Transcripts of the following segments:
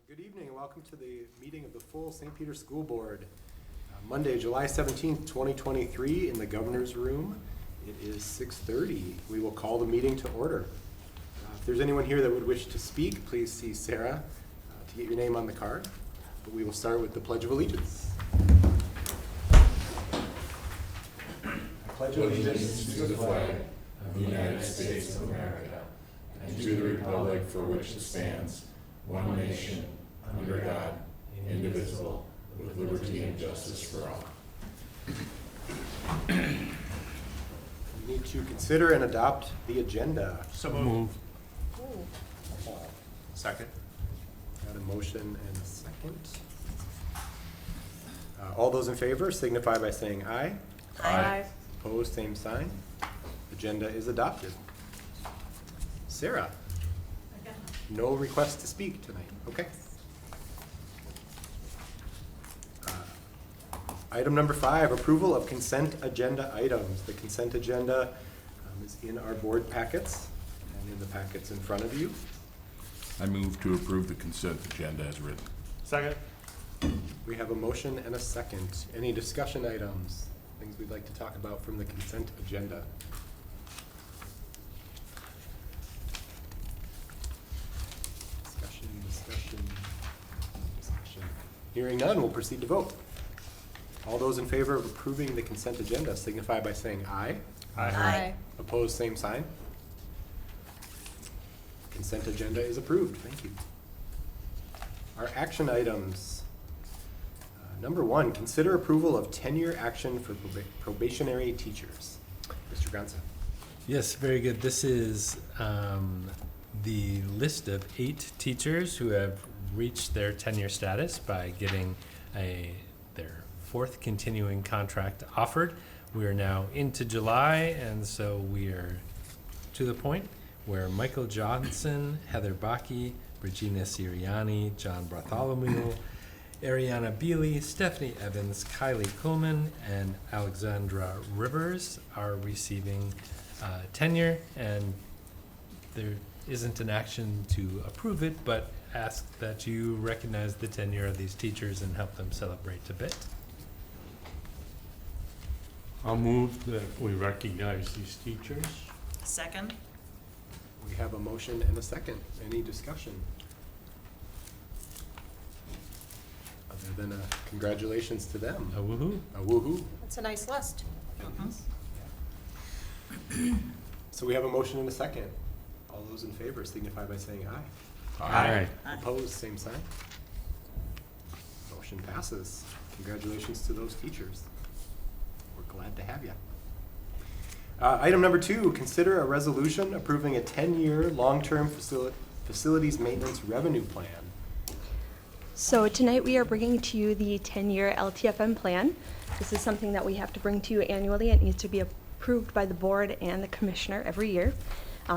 Good evening and welcome to the meeting of the full St. Peter School Board. Monday, July 17th, 2023 in the Governor's Room. It is 6:30. We will call the meeting to order. If there's anyone here that would wish to speak, please see Sarah to get your name on the card. But we will start with the Pledge of Allegiance. I pledge allegiance to the flag of the United States of America and to the republic for which it stands, one nation, under God, indivisible, with liberty and justice for all. We need to consider and adopt the agenda. So moved. Second. Got a motion and a second. All those in favor signify by saying aye. Aye. Opposed, same sign. Agenda is adopted. Sarah? No request to speak tonight. Okay. Item number 5, approval of consent agenda items. The consent agenda is in our board packets and in the packets in front of you. I move to approve the consent agenda as written. Second. We have a motion and a second. Any discussion items? Things we'd like to talk about from the consent agenda? Discussion. Hearing none, we'll proceed to vote. All those in favor of approving the consent agenda signify by saying aye. Aye. Opposed, same sign. Consent agenda is approved. Thank you. Our action items. Number 1, consider approval of tenure action for probationary teachers. Mr. Granson. Yes, very good. This is the list of 8 teachers who have reached their tenure status by getting their 4th continuing contract offered. We are now into July, and so we are to the point where Michael Johnson, Heather Bakke, Regina Siriani, John Bartholomew, Ariana Beely, Stephanie Evans, Kylie Coleman, and Alexandra Rivers are receiving tenure, and there isn't an action to approve it, but ask that you recognize the tenure of these teachers and help them celebrate a bit. I'll move that we recognize these teachers. Second. We have a motion and a second. Any discussion? Other than a congratulations to them. A woohoo. A woohoo. That's a nice list. So we have a motion and a second. All those in favor signify by saying aye. Aye. Opposed, same sign. Motion passes. Congratulations to those teachers. We're glad to have you. Item number 2, consider a resolution approving a 10-year long-term facilities maintenance revenue plan. So tonight we are bringing to you the 10-year LTFM plan. This is something that we have to bring to you annually. It needs to be approved by the board and the commissioner every year.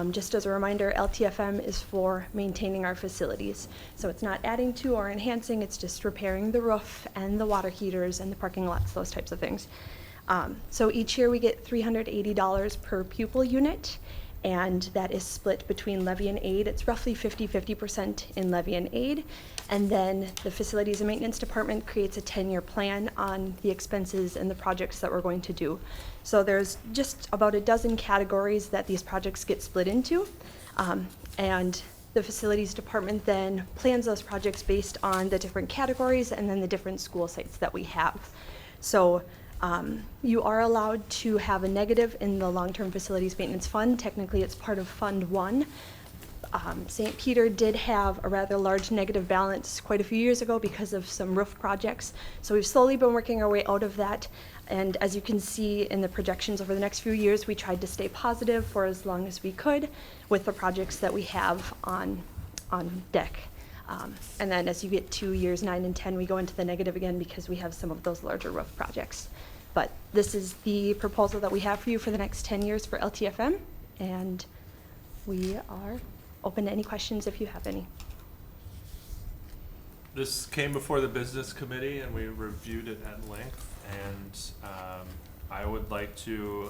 Just as a reminder, LTFM is for maintaining our facilities. So it's not adding to or enhancing, it's just repairing the roof and the water heaters and the parking lots, those types of things. So each year we get $380 per pupil unit, and that is split between levy and aid. It's roughly 50% in levy and aid. And then the Facilities and Maintenance Department creates a 10-year plan on the expenses and the projects that we're going to do. So there's just about a dozen categories that these projects get split into. And the Facilities Department then plans those projects based on the different categories and then the different school sites that we have. So you are allowed to have a negative in the long-term facilities maintenance fund. Technically, it's part of Fund 1. St. Peter did have a rather large negative balance quite a few years ago because of some roof projects. So we've slowly been working our way out of that. And as you can see in the projections over the next few years, we tried to stay positive for as long as we could with the projects that we have on deck. And then as you get to years 9 and 10, we go into the negative again because we have some of those larger roof projects. But this is the proposal that we have for you for the next 10 years for LTFM, and we are open to any questions if you have any. This came before the business committee and we reviewed it at length, and I would like to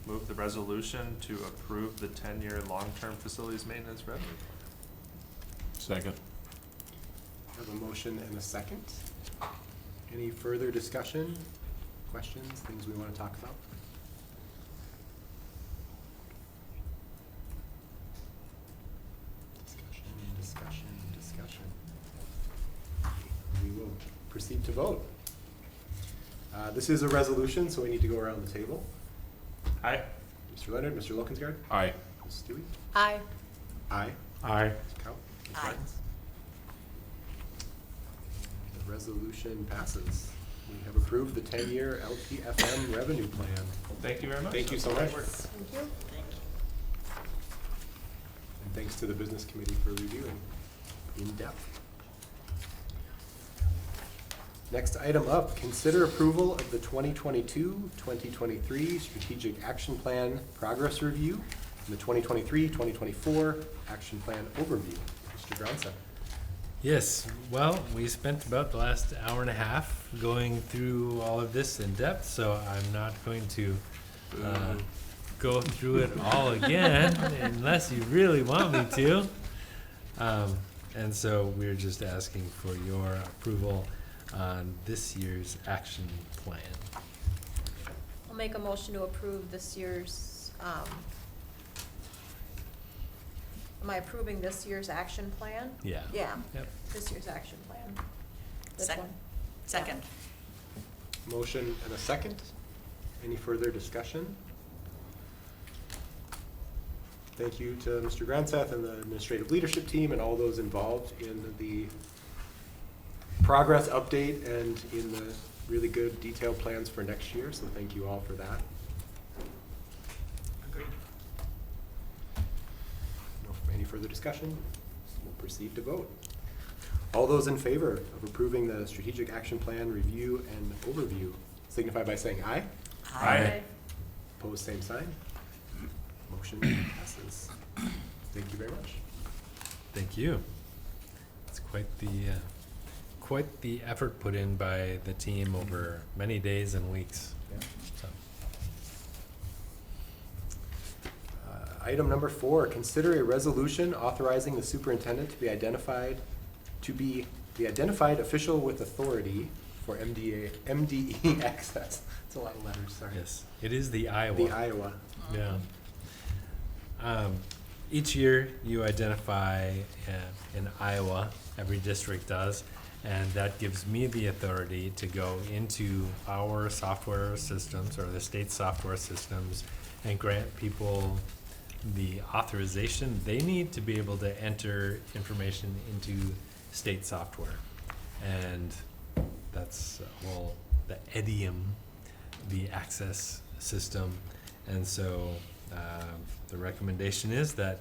move the resolution to approve the 10-year long-term facilities maintenance revenue. Second. Have a motion and a second. Any further discussion, questions, things we want to talk about? Discussion. We will proceed to vote. This is a resolution, so we need to go around the table. Aye. Mr. Leonard, Mr. Lokensgaard, Aye. Ms. Stewie? Aye. Aye. Aye. Ms. Cow? Ms. Aye. Martins? The resolution passes. We have approved the 10-year LTFM revenue plan. Thank you very much. Thank you so much. Thank you. And thanks to the business committee for reviewing in depth. Next item up, consider approval of the 2022-2023 Strategic Action Plan Progress Review and the 2023-2024 Action Plan Overview. Mr. Gronsa. Yes, well, we spent about the last hour and a half going through all of this in depth, so I'm not going to go through it all again unless you really want me to. And so we're just asking for your approval on this year's action plan. I'll make a motion to approve this year's, am I approving this year's action plan? Yeah. Yeah, Yep. this year's action plan. This Sec- one. Second. Motion and a second. Any further discussion? Thank you to Mr. Gronseth and the administrative leadership team and all those involved in the progress update and in the really good detailed plans for next year, so thank you all for that. Agreed. Any further discussion? We'll proceed to vote. All those in favor of approving the strategic action plan review and overview signify by saying aye. Aye. Opposed, same sign. Motion passes. Thank you very much. Thank you. It's quite the effort put in by the team over many days and weeks. Yeah. So, Item number 4, consider a resolution authorizing the superintendent to be the identified official with authority for MDE access. It's a lot of letters, sorry. yes, it is the Iowa. The Iowa. Yeah. Each year you identify in Iowa, every district does, and that gives me the authority to go into our software systems or the state software systems and grant people the authorization they need to be able to enter information into state software. And that's, the EDIUM, the access system. And so the recommendation is that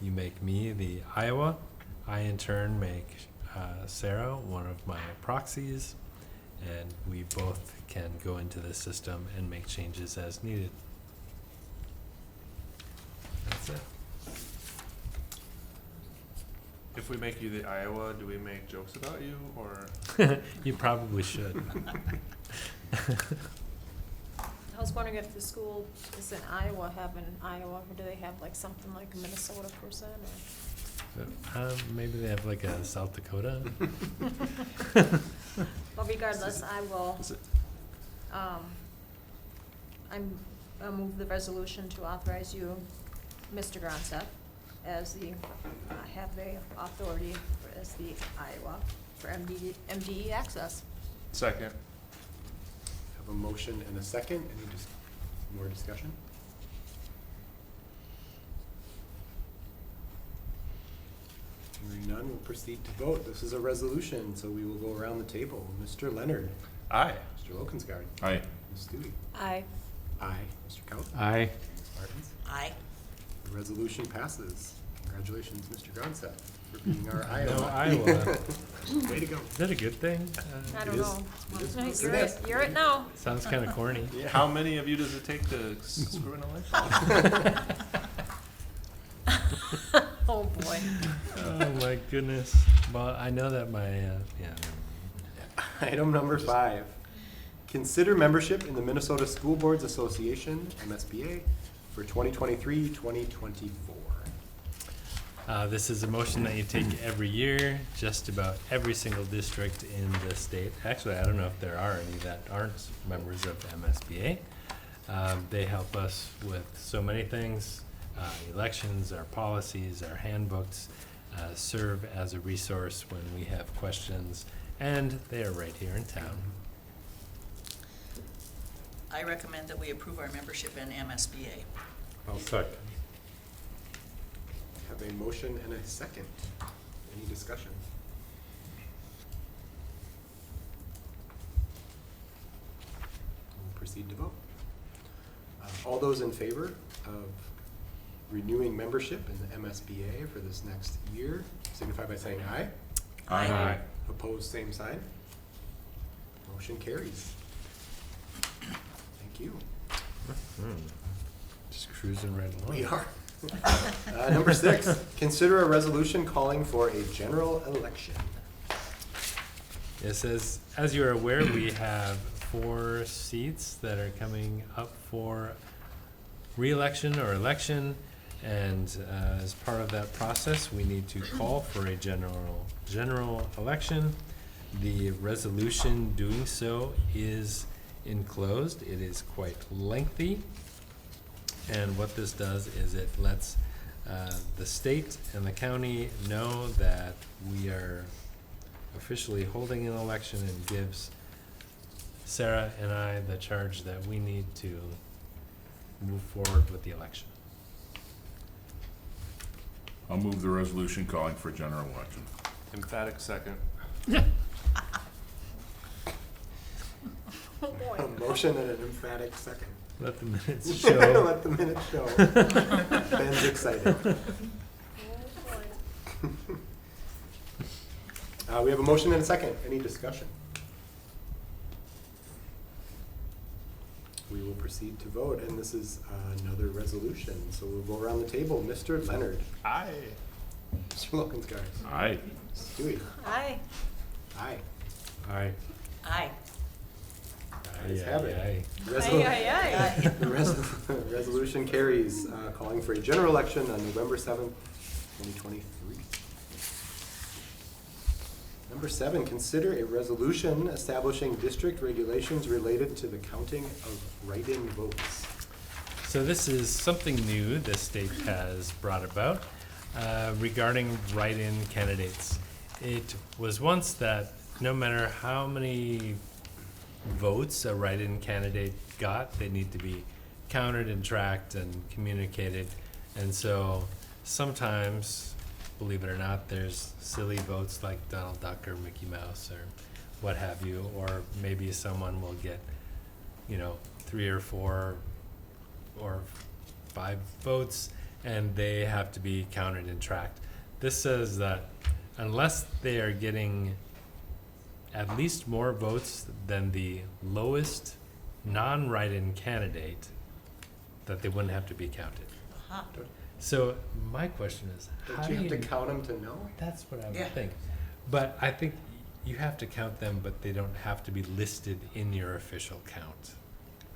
you make me the Iowa. I in turn make Sarah one of my proxies, and we both can go into the system and make changes as needed. That's it. If we make you the Iowa, do we make jokes about you, or? You probably should. I was wondering if the school is in Iowa, have an Iowa, or do they have like something like a Minnesota person, or? Maybe they have like a South Dakota. Well, regardless, I will, Is it- I'll move the resolution to authorize you, Mr. Gronseth, as the, have the authority as the Iowa for MDE access. Second. Have a motion and a second. Any more discussion? Hearing none, we'll proceed to vote. This is a resolution, so we will go around the table. Mr. Leonard. Aye. Mr. Lokensgaard. Aye. Ms. Stewie. Aye. Aye. Mr. Kaut. Aye. Ms. Martins. Aye. The resolution passes. Congratulations, Mr. Gronseth, for being our Iowa. No, Iowa. Way to go. Is that a good thing? I It don't is- know. it is- Nice. it You're is. it, you're it now. Sounds kind of corny. Yeah. How many of you does it take to screw in a light bulb? Oh, boy. Oh my goodness. Well, I know that my Item number 5, consider membership in the Minnesota School Boards Association, MSBA, for 2023-2024. This is a motion that you take every year, just about every single district in the state. Actually, I don't know if there are any that aren't members of MSBA. They help us with so many things, elections, our policies, our handbooks, serve as a resource when we have questions, and they are right here in town. I recommend that we approve our membership in MSBA. I'll second. Have a motion and a second. Any discussion? We'll proceed to vote. All those in favor of renewing membership in the MSBA for this next year, signify by saying aye. Aye. Opposed, same sign. Motion carries. Thank you. Just cruising right along. We are. Number 6, consider a resolution calling for a general election. It says, as you are aware, we have 4 seats that are coming up for re-election or election, and as part of that process, we need to call for a general election. The resolution doing so is enclosed. It is quite lengthy, and what this does is it lets the state and the county know that we are officially holding an election, and gives Sarah and I the charge that we need to move forward with the election. I'll move the resolution calling for general election. Emphatic second. Oh, boy. A motion and an emphatic second. Let the minutes show. Let the minutes show. Ben's excited. We have a motion and a second. Any discussion? We will proceed to vote, and this is another resolution. So we'll go around the table. Mr. Leonard. Aye. Mr. Wilkins-Garza. Aye. Stewie. Aye. Aye. Aye. Aye. Ayes have it. Aye. Aye. The resolution carries, calling for a general election on November 7th, 2023. Number 7, consider a resolution establishing district regulations related to the counting of write-in votes. So this is something new the state has brought about regarding write-in candidates. It was once that no matter how many votes a write-in candidate got, they need to be counted and tracked and communicated. And so sometimes, believe it or not, there's silly votes like Donald Duck or Mickey Mouse or what have you, or maybe someone will get, 3 or 4 or 5 votes, and they have to be counted and tracked. This says that unless they are getting at least more votes than the lowest non-write-in candidate, that they wouldn't have to be counted. Huh. So my question is, how Don't do you you have to count them to know? That's what I would Yeah. think. But I think you have to count them, but they don't have to be listed in your official count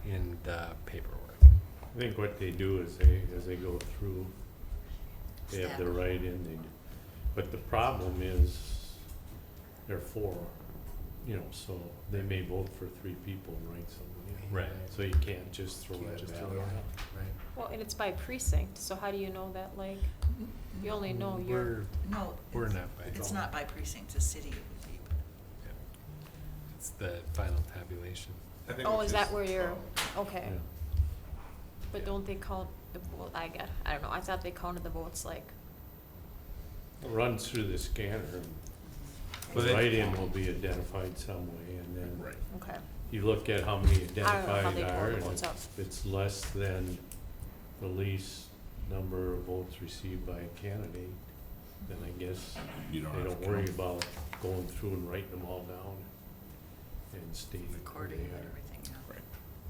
in the paperwork. I think what they do is as they go through, they have the Stack. write-in, but the problem is they're 4, so they may vote for 3 people and write someone in. Right. So you can't just throw Can't that just throw ballot it out. Right. Well, and it's by precinct, so how do you know that, like, you only know your, No. We're it's- not by. It's not by precinct, the city would be. It's the final tabulation. oh, is that where you're, okay. Yeah. But don't they count the vote, I don't know, I thought they counted the votes like, It runs through the scanner, and Well, the they- write-in will be identified some way, and then Right. okay. you look at how many I don't know how identified they are, pull the and votes up. if it's less than the least number of votes received by a candidate, then I guess You they don't have don't to worry count. about going through and writing them all down and stating who Recording they and are. everything, yeah.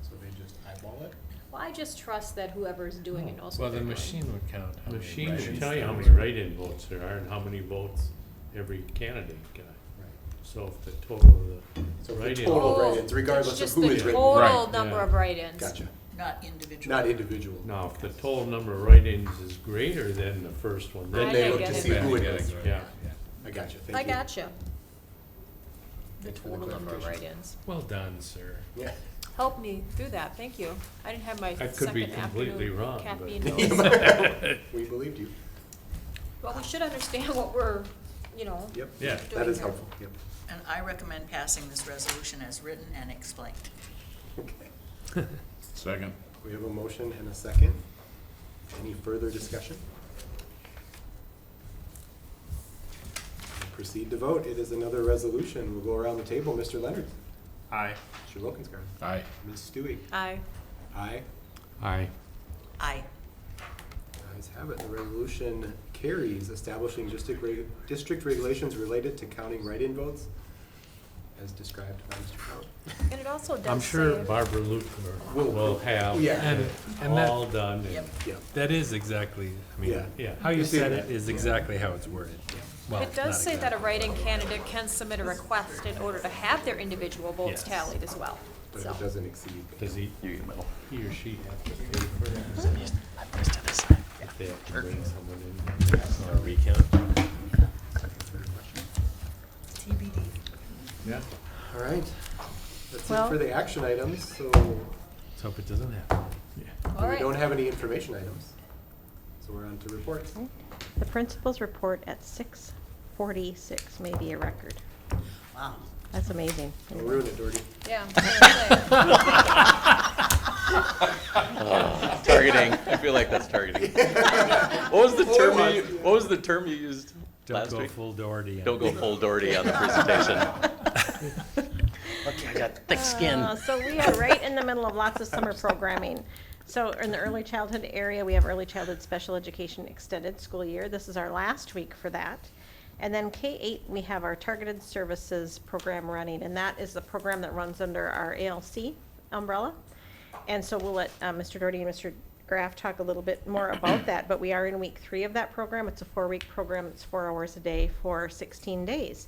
So they just eyeball it? Well, I just trust that whoever's doing it knows Well, what the they're doing. machine would count how many Machine write-ins will tell you there how were. many write-in votes there are and how many votes every candidate got. Right. So if the total of the So the write-in. total Oh, write-ins, regardless it's of who is just the written. total Right. number Yeah. of write-ins. Gotcha. Not individual. not individual. Now, if the total number of write-ins is greater than the first one, Then then they I look get to it. see who it is. yeah. I got you, thank you. I gotcha. The Thanks for the total number of clarification. write-ins. Well done, sir. Yeah. Help me through that, thank you. I didn't have my I could second be completely afternoon wrong, caffeine but- dose. We believed you. Well, we should understand what we're, you know, Yep. Yeah. That doing is here. helpful, yep. And I recommend passing this resolution as written and explained. Okay. Second. We have a motion and a second. Any further discussion? Proceed to vote. It is another resolution. We'll go around the table. Mr. Leonard. Aye. Mr. Wilkinsgaard. Aye. Ms. Stewie. aye. Aye. Aye. Aye. Ayes have it. The resolution carries, establishing district regulations related to counting write-in votes as described by Mr. Crowe. And it also does say. I'm sure Barbara Luker will have Yeah. it And that- all done. and- Yep. Yeah. That is exactly, I mean, Yeah. Yeah. how you You've seen said that. it is exactly how it's worded. Well, It does not say that a exactly. write-in candidate can submit a request in order to have their individual votes Yes. tallied as well. But So, it doesn't exceed. Does he or she have to pay for it? If they have to bring someone in. Or recount. TBD. Yeah. All right. That's it Well- for the action items, so Let's hope it doesn't happen. all we right. don't have any information items. So we're on to reports. The principal's report at 6:46 may be a record. Wow. That's amazing. Don't ruin it, Doherty. Yeah. I was gonna say. Targeting. I feel like that's targeting. What was the term you, what was the term you used Don't last go week? full Doherty. on Don't go it. full Doherty on the presentation. Okay, I got thick skin. So we are right in the middle of lots of summer programming. So in the early childhood area, we have early childhood special education extended school year. This is our last week for that. And then K-8, we have our targeted services program running, and that is the program that runs under our ALC umbrella. And so we'll let Mr. Doherty and Mr. Graff talk a little bit more about that, but we are in week 3 of that program. It's a 4-week program. It's 4 hours a day for 16 days.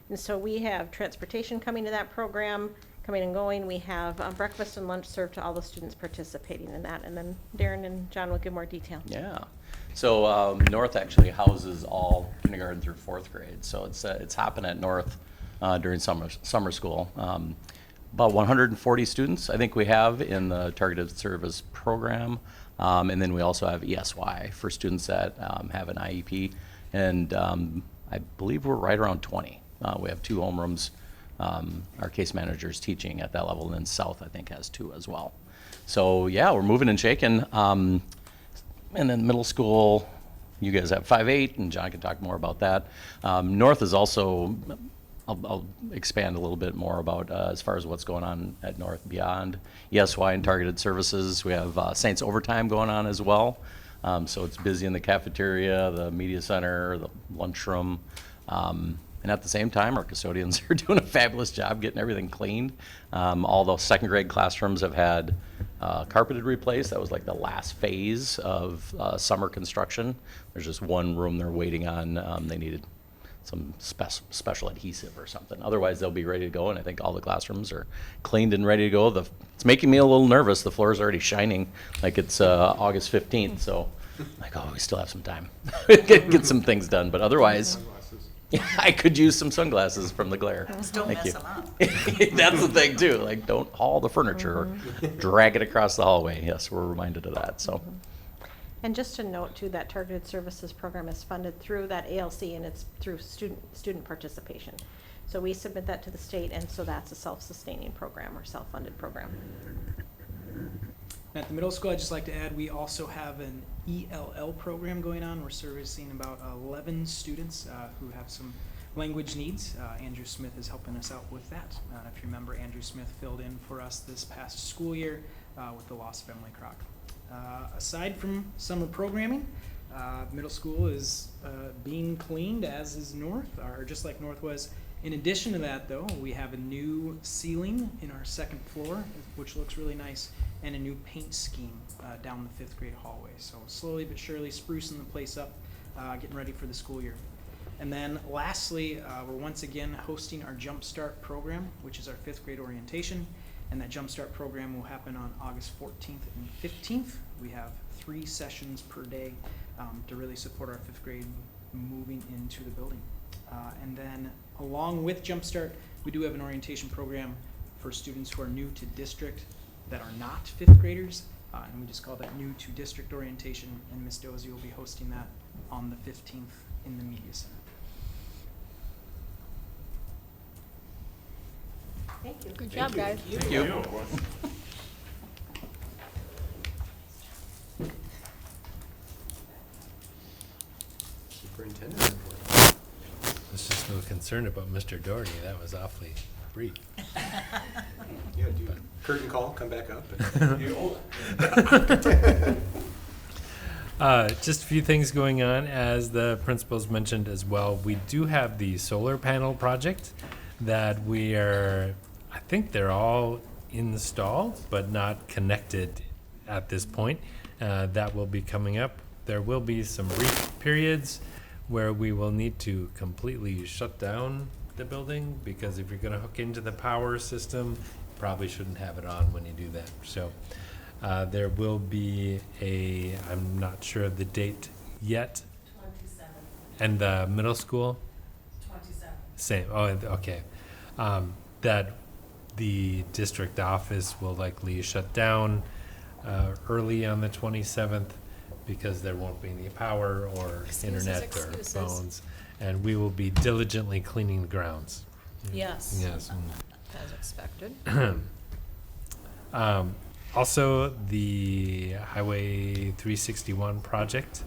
And so we have transportation coming to that program, coming and going. We have breakfast and lunch served to all the students participating in that. And then Darren and John will give more detail. Yeah. So North actually houses all kindergarten through 4th grade. So it's happening at North during summer school. About 140 students I think we have in the targeted service program. And then we also have ESY for students that have an IEP. And I believe we're right around 20. We have 2 homerooms. Our case manager's teaching at that level, and then South I think has 2 as well. So yeah, we're moving and shaking. And then middle school, you guys have 5-8, and John can talk more about that. North is also, I'll expand a little bit more about as far as what's going on at North beyond ESY and targeted services. We have Saints Overtime going on as well. So it's busy in the cafeteria, the media center, the lunchroom. And at the same time, our custodians are doing a fabulous job getting everything cleaned. All the 2nd grade classrooms have had carpeted replaced. That was like the last phase of summer construction. There's just one room they're waiting on. They needed some special adhesive or something. Otherwise, they'll be ready to go, and I think all the classrooms are cleaned and ready to go. It's making me a little nervous. The floor is already shining like it's August 15th, so I'm like, oh, we still have some time. Get some things done, but otherwise, I could use some sunglasses from the glare. Just don't Thank mess you. them up. That's the thing too. Like, don't haul the furniture or drag it across the hallway. Yes, we're reminded of that. So, And just to note too, that targeted services program is funded through that ALC, and it's through student participation. So we submit that to the state, and so that's a self-sustaining program or self-funded program. At the middle school, I'd just like to add, we also have an ELL program going on. We're servicing about 11 students who have some language needs. Andrew Smith is helping us out with that. If you remember, Andrew Smith filled in for us this past school year with the lost family Croc. Aside from summer programming, middle school is being cleaned, as is North, or just like North was. In addition to that, though, we have a new ceiling in our 2nd floor, which looks really nice, and a new paint scheme down the 5th grade hallway. So slowly but surely sprucing the place up, getting ready for the school year. And then lastly, we're once again hosting our Jump Start program, which is our 5th grade orientation. And that Jumpstart program will happen on August 14th and 15th. We have 3 sessions per day to really support our 5th grade moving into the building. And then along with Jumpstart, we do have an orientation program for students who are new to district that are not 5th graders. And we just call that new to district orientation. And Ms. Dozie will be hosting that on the 15th in the Media Center. Thank you. Good job, guys. Thank you. Superintendent report. I was just a little concerned about Mr. Doherty. That was awfully brief. Yeah, do curtain call, come back up. Just a few things going on. As the principals mentioned as well, we do have the solar panel project that we are, I think they're all installed, but not connected at this point. That will be coming up. There will be some brief periods where we will need to completely shut down the building, because if you're going to hook into the power system, you probably shouldn't have it on when you do that. So there will be I'm not sure of the date yet. 27. And the middle school? 27. Same. Oh, okay. That the district office will likely shut down early on the 27th, because there won't be any power or internet or excuses. phones, and we will be diligently cleaning the grounds. Yes. Yes. As expected. Also, the Highway 361 project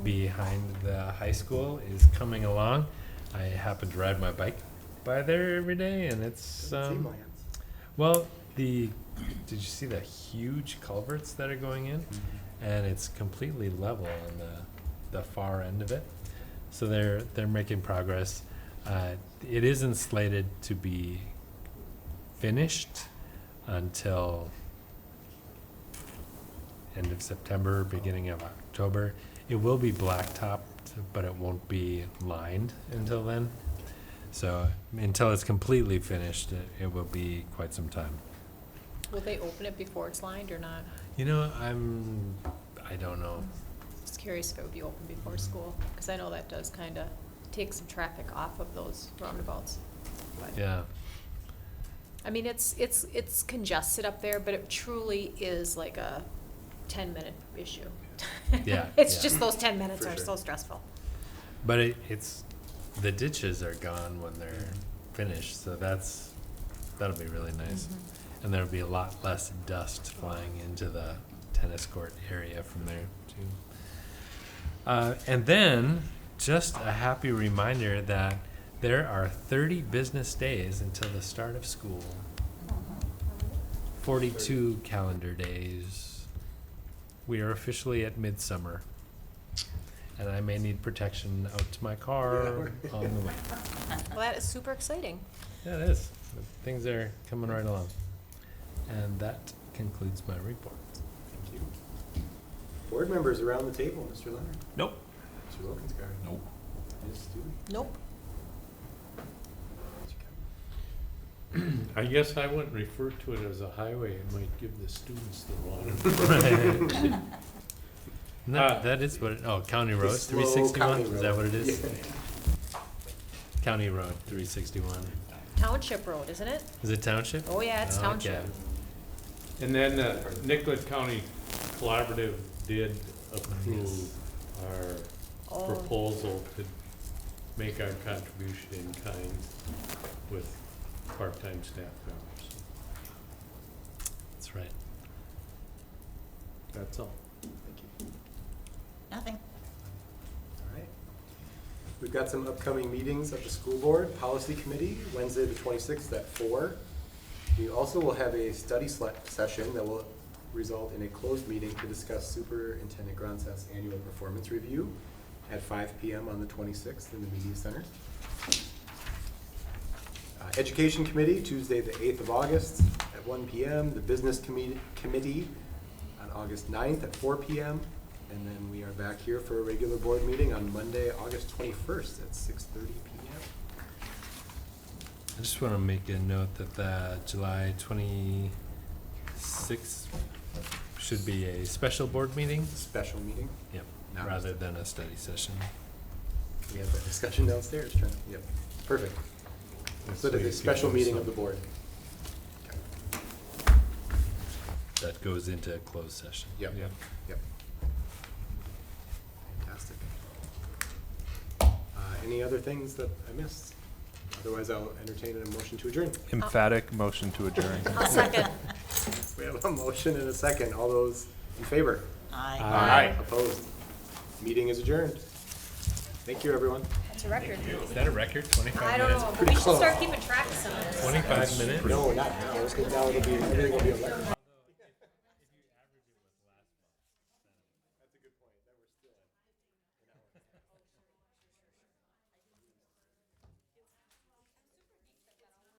behind the high school is coming along. I happen to ride my bike by there every day, and it's Doesn't seem like it. well, did you see the huge culverts that are going in? And it's completely level on the far end of it. So they're making progress. It isn't slated to be finished until end of September, beginning of October. It will be blacktopped, but it won't be lined until then. So until it's completely finished, it will be quite some time. Will they open it before it's lined or not? You know, I don't know. Just curious if it would be open before school, because I know that does kind of take some traffic off of those roundabouts. But, Yeah. I mean, it's congested up there, but it truly is like a 10-minute issue. Yeah, It's yeah. just those 10 minutes For are sure. so stressful. But it's the ditches are gone when they're finished, so that'll be really nice. And there'll be a lot less dust flying into the tennis court area from there too. And then just a happy reminder that there are 30 business days until the start of school. 42 calendar days. We are officially at midsummer. And I may need protection out to my car on the way. Well, that is super exciting. Yeah, it is. Things are coming right along. And that concludes my report. Thank you. Board members around the table, Mr. Leonard. Nope. Mr. Wilkinsgaard. Nope. Ms. Stewie. Nope. I guess I wouldn't refer to it as a highway. It might give the students the wrong. That is what county road, Slow 361, county is that road. what it is? Yeah. County road, 361. Township Road, isn't it? Is it township? Oh, yeah, it's Okay. township. And then Nicollet County Collaborative did approve our Oh. proposal to make our contribution in kind with part-time staff members. That's right. That's all. Nothing. All right. We've got some upcoming meetings of the school board, policy committee, Wednesday the 26th at 4. We also will have a study session that will result in a closed meeting to discuss Superintendent Gronseth's annual performance review at 5 p.m. on the 26th in the Media Center. Education Committee, Tuesday the 8th of August at 1 p.m. The Business Committee on August 9th at 4 p.m. And then we are back here for a regular board meeting on Monday, August 21st at 6:30 p.m. I just want to make a note that the July 20, 6 should be a special board meeting. Special meeting. Yep, Not- rather than a study session. We have that discussion downstairs, Trent. Yep, perfect. So way it's a it special gives meeting us of the board. That goes into closed session. Yep, Yeah. yep. Fantastic. Any other things that I missed? Otherwise, I'll entertain a motion to adjourn. Emphatic motion to adjourn. I'll second. We have a motion and a second. All those in favor? Aye. Aye. Opposed? Meeting is adjourned. Thank you, everyone. That's a record. Is that a record, 25 I don't minutes? know, but Pretty we should close. start keeping track of some of this. 25 minutes? No, not now, because now it'll be, everything will be on record.